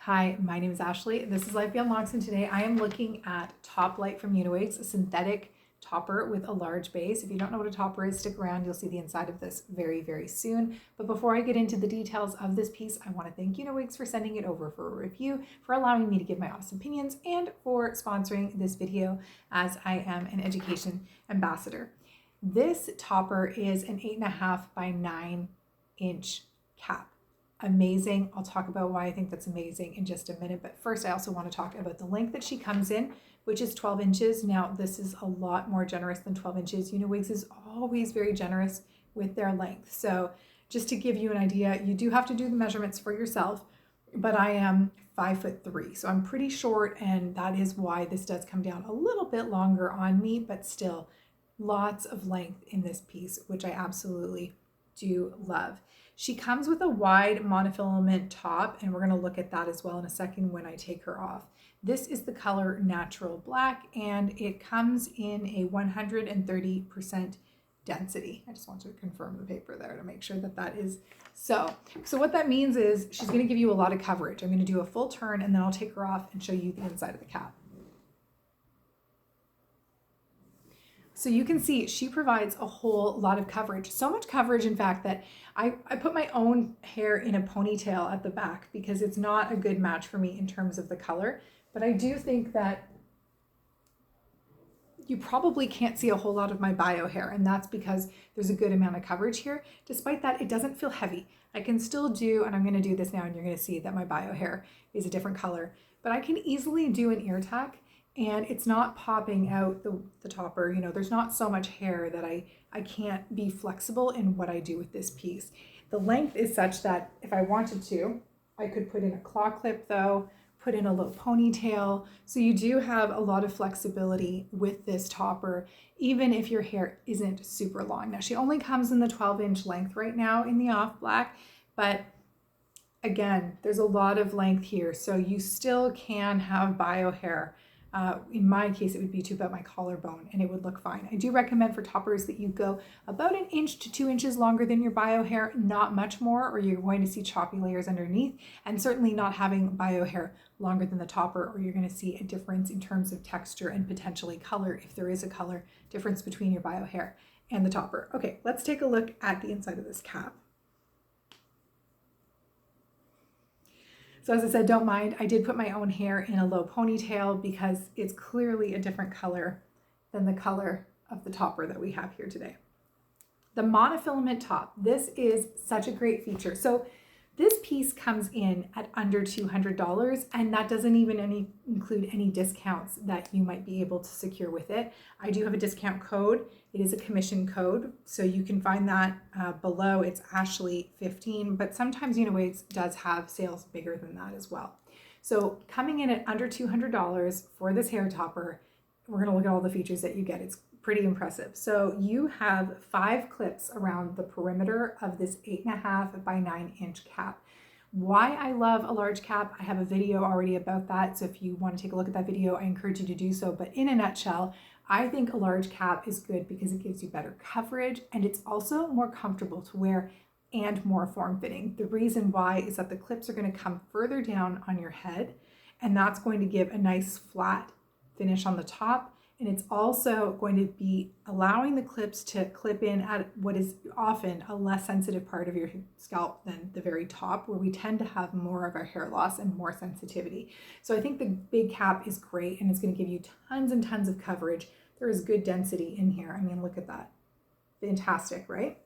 Hi, my name is Ashley. This is Life Beyond Locks, and today I am looking at Top Light from Uniwigs, a synthetic topper with a large base. If you don't know what a topper is, stick around. You'll see the inside of this very, very soon. But before I get into the details of this piece, I want to thank Uniwigs for sending it over for a review, for allowing me to give my honest opinions, and for sponsoring this video as I am an education ambassador. This topper is an 8.5 by 9 inch cap. Amazing. I'll talk about why I think that's amazing in just a minute. But first, I also want to talk about the length that she comes in, which is 12 inches. Now, this is a lot more generous than 12 inches. Uniwigs is always very generous with their length. So just to give you an idea, you do have to do the measurements for yourself, but I am 5'3", so I'm pretty short, and that is why this does come down a little bit longer on me, but still lots of length in this piece, which I absolutely do love. She comes with a wide monofilament top, and we're going to look at that as well in a second when I take her off. This is the color Natural Black, and it comes in a 130% density. I just want to confirm the paper there to make sure that that is so. So what that means is she's going to give you a lot of coverage. I'm going to do a full turn, and then I'll take her off and show you the inside of the cap. So you can see she provides a whole lot of coverage. So much coverage, in fact, that I put my own hair in a ponytail at the back because it's not a good match for me in terms of the color. But I do think that you probably can't see a whole lot of my bio hair, and that's because there's a good amount of coverage here. Despite that, it doesn't feel heavy. I can still do, and I'm going to do this now, and you're going to see that my bio hair is a different color. But I can easily do an ear tuck, and it's not popping out the topper. You know, there's not so much hair that I can't be flexible in what I do with this piece. The length is such that if I wanted to, I could put in a claw clip though, put in a low ponytail. So you do have a lot of flexibility with this topper, even if your hair isn't super long. Now, she only comes in the 12-inch length right now in the off black, but again, there's a lot of length here. So you still can have bio hair. In my case, it would be to about my collarbone, and it would look fine. I do recommend for toppers that you go about 1 inch to 2 inches longer than your bio hair, not much more, or you're going to see choppy layers underneath, and certainly not having bio hair longer than the topper, or you're going to see a difference in terms of texture and potentially color, if there is a color difference between your bio hair and the topper. Okay, let's take a look at the inside of this cap. So as I said, don't mind. I did put my own hair in a low ponytail because it's clearly a different color than the color of the topper that we have here today. The monofilament top, this is such a great feature. So this piece comes in at under $200, and that doesn't even include any discounts that you might be able to secure with it. I do have a discount code. It is a commission code, so you can find that below. It's Ashley15, but sometimes Uniwigs does have sales bigger than that as well. So coming in at under $200 for this hair topper, we're going to look at all the features that you get. It's pretty impressive. So you have 5 clips around the perimeter of this 8.5 by 9 inch cap. Why I love a large cap, I have a video already about that. So if you want to take a look at that video, I encourage you to do so. But in a nutshell, I think a large cap is good because it gives you better coverage, and it's also more comfortable to wear and more form-fitting. The reason why is that the clips are going to come further down on your head, and that's going to give a nice flat finish on the top. And it's also going to be allowing the clips to clip in at what is often a less sensitive part of your scalp than the very top, where we tend to have more of our hair loss and more sensitivity. So I think the big cap is great, and it's going to give you tons and tons of coverage. There is good density in here. I mean, look at that. Fantastic, right?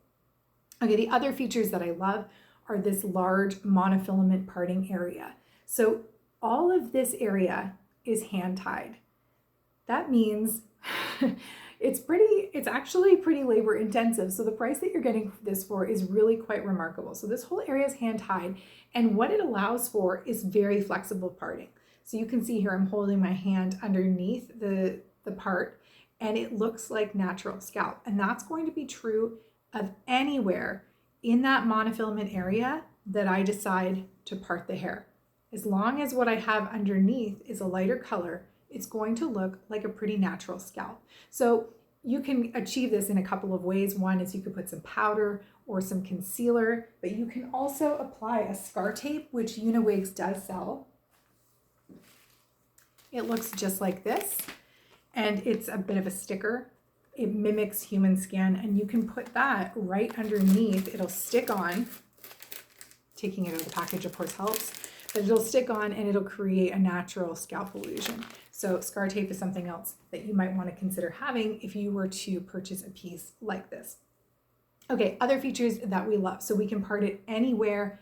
Okay, the other features that I love are this large monofilament parting area. So all of this area is hand tied. That means it's actually pretty labor intensive. So the price that you're getting this for is really quite remarkable. So this whole area is hand tied, and what it allows for is very flexible parting. So you can see here, I'm holding my hand underneath the part, and it looks like natural scalp. And that's going to be true of anywhere in that monofilament area that I decide to part the hair. As long as what I have underneath is a lighter color, it's going to look like a pretty natural scalp. So you can achieve this in a couple of ways. One is you could put some powder or some concealer, but you can also apply a scar tape, which Uniwigs does sell. It looks just like this, and it's a bit of a sticker. It mimics human skin, and you can put that right underneath. It'll stick on. Taking it out of the package, of course, helps, but it'll stick on and it'll create a natural scalp illusion. So scar tape is something else that you might want to consider having if you were to purchase a piece like this. Okay, other features that we love. So we can part it anywhere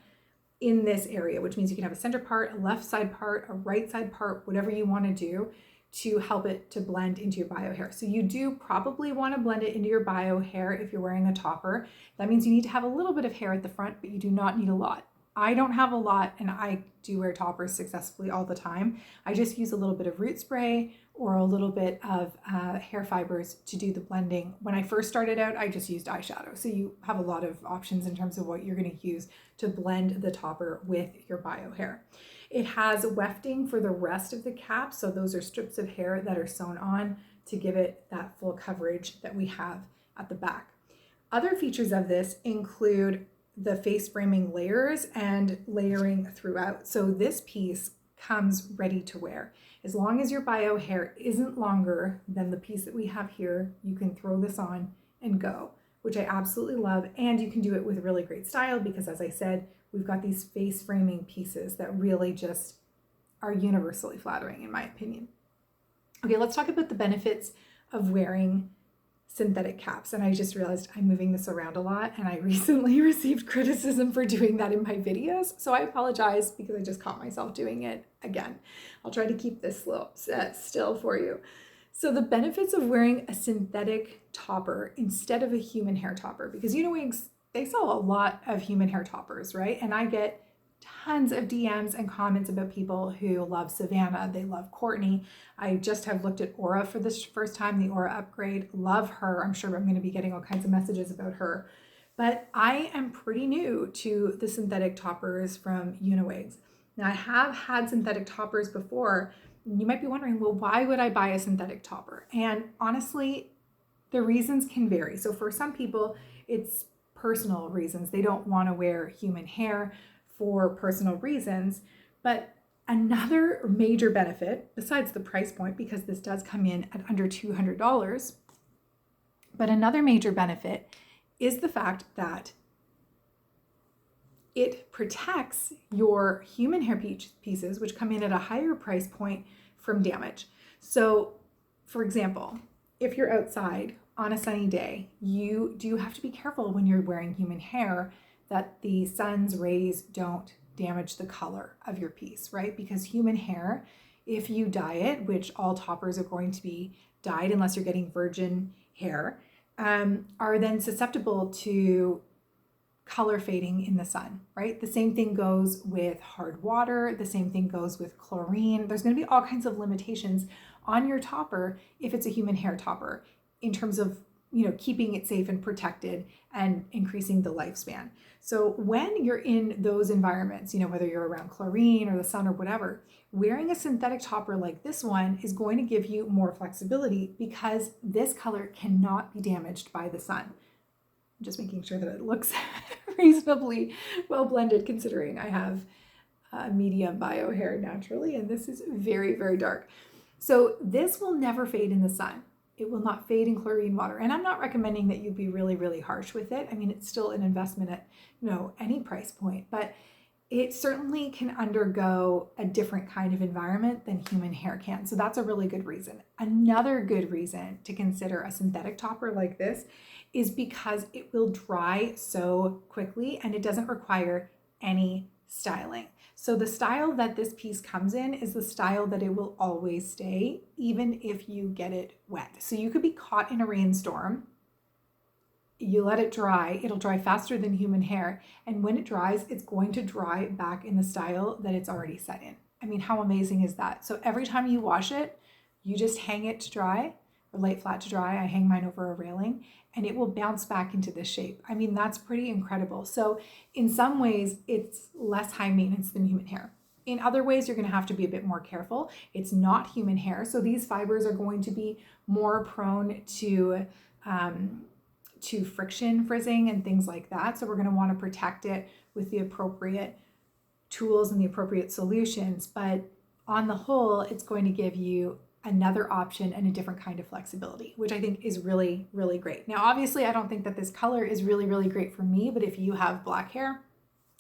in this area, which means you can have a center part, a left side part, a right side part, whatever you want to do to help it to blend into your bio hair. So you do probably want to blend it into your bio hair if you're wearing a topper. That means you need to have a little bit of hair at the front, but you do not need a lot. I don't have a lot, and I do wear toppers successfully all the time. I just use a little bit of root spray or a little bit of hair fibers to do the blending. When I first started out, I just used eyeshadow. So you have a lot of options in terms of what you're going to use to blend the topper with your bio hair. It has wefting for the rest of the cap. So those are strips of hair that are sewn on to give it that full coverage that we have at the back. Other features of this include the face framing layers and layering throughout. So this piece comes ready to wear. As long as your bio hair isn't longer than the piece that we have here, you can throw this on and go, which I absolutely love. And you can do it with really great style because, as I said, we've got these face framing pieces that really just are universally flattering in my opinion. Okay, let's talk about the benefits of wearing synthetic caps. And I just realized I'm moving this around a lot, and I recently received criticism for doing that in my videos. So I apologize because I just caught myself doing it again. I'll try to keep this still for you. So the benefits of wearing a synthetic topper instead of a human hair topper, because Uniwigs, they sell a lot of human hair toppers, right? And I get tons of DMs and comments about people who love Savannah. They love Courtney. I just have looked at Aura for this first time, the Aura upgrade. Love her. I'm sure I'm going to be getting all kinds of messages about her. But I am pretty new to the synthetic toppers from Uniwigs. Now, I have had synthetic toppers before. You might be wondering, well, why would I buy a synthetic topper? And honestly, the reasons can vary. So for some people, it's personal reasons. They don't want to wear human hair for personal reasons. But another major benefit, besides the price point, because this does come in at under $200, but another major benefit is the fact that it protects your human hair pieces, which come in at a higher price point, from damage. So, for example, if you're outside on a sunny day, you do have to be careful when you're wearing human hair that the sun's rays don't damage the color of your piece, right? Because human hair, if you dye it, which all toppers are going to be dyed unless you're getting virgin hair, are then susceptible to color fading in the sun, right? The same thing goes with hard water. The same thing goes with chlorine. There's going to be all kinds of limitations on your topper if it's a human hair topper in terms of, keeping it safe and protected and increasing the lifespan. So when you're in those environments, whether you're around chlorine or the sun or whatever, wearing a synthetic topper like this one is going to give you more flexibility because this color cannot be damaged by the sun. I'm just making sure that it looks reasonably well blended considering I have medium bio hair naturally, and this is very, very dark. So this will never fade in the sun. It will not fade in chlorine water. And I'm not recommending that you be really, really harsh with it. I mean, it's still an investment at, any price point, but it certainly can undergo a different kind of environment than human hair can. So that's a really good reason. Another good reason to consider a synthetic topper like this is because it will dry so quickly and it doesn't require any styling. So the style that this piece comes in is the style that it will always stay, even if you get it wet. So you could be caught in a rainstorm, you let it dry, it'll dry faster than human hair. And when it dries, it's going to dry back in the style that it's already set in. I mean, how amazing is that? So every time you wash it, you just hang it to dry, or lay it flat to dry. I hang mine over a railing and it will bounce back into this shape. I mean, that's pretty incredible. So in some ways, it's less high maintenance than human hair. In other ways, you're gonna have to be a bit more careful. It's not human hair, so these fibers are going to be more prone to friction, frizzing, and things like that. So we're gonna wanna protect it with the appropriate tools and the appropriate solutions. But on the whole, it's going to give you another option and a different kind of flexibility, which I think is really, really great. Now, obviously, I don't think that this color is really, really great for me, but if you have black hair,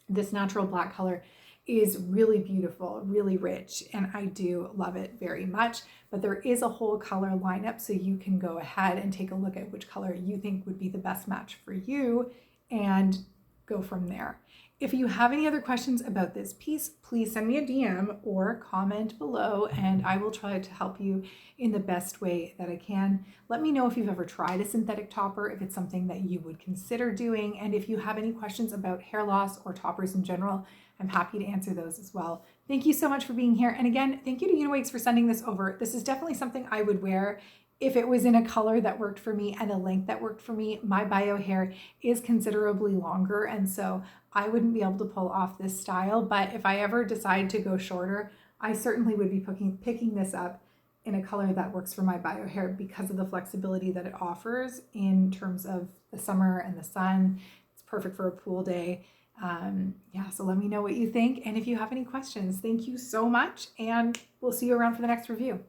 this natural black color is really beautiful, really rich, and I do love it very much. But there is a whole color lineup, so you can go ahead and take a look at which color you think would be the best match for you and go from there. If you have any other questions about this piece, please send me a DM or comment below, and I will try to help you in the best way that I can. Let me know if you've ever tried a synthetic topper, if it's something that you would consider doing, and if you have any questions about hair loss or toppers in general, I'm happy to answer those as well. Thank you so much for being here. And again, thank you to Uniwigs for sending this over. This is definitely something I would wear if it was in a color that worked for me and a length that worked for me. My bio hair is considerably longer, and so I wouldn't be able to pull off this style. But if I ever decide to go shorter, I certainly would be picking this up in a color that works for my bio hair because of the flexibility that it offers in terms of the summer and the sun. It's perfect for a pool day. Yeah, so let me know what you think. And if you have any questions, thank you so much. And we'll see you around for the next review.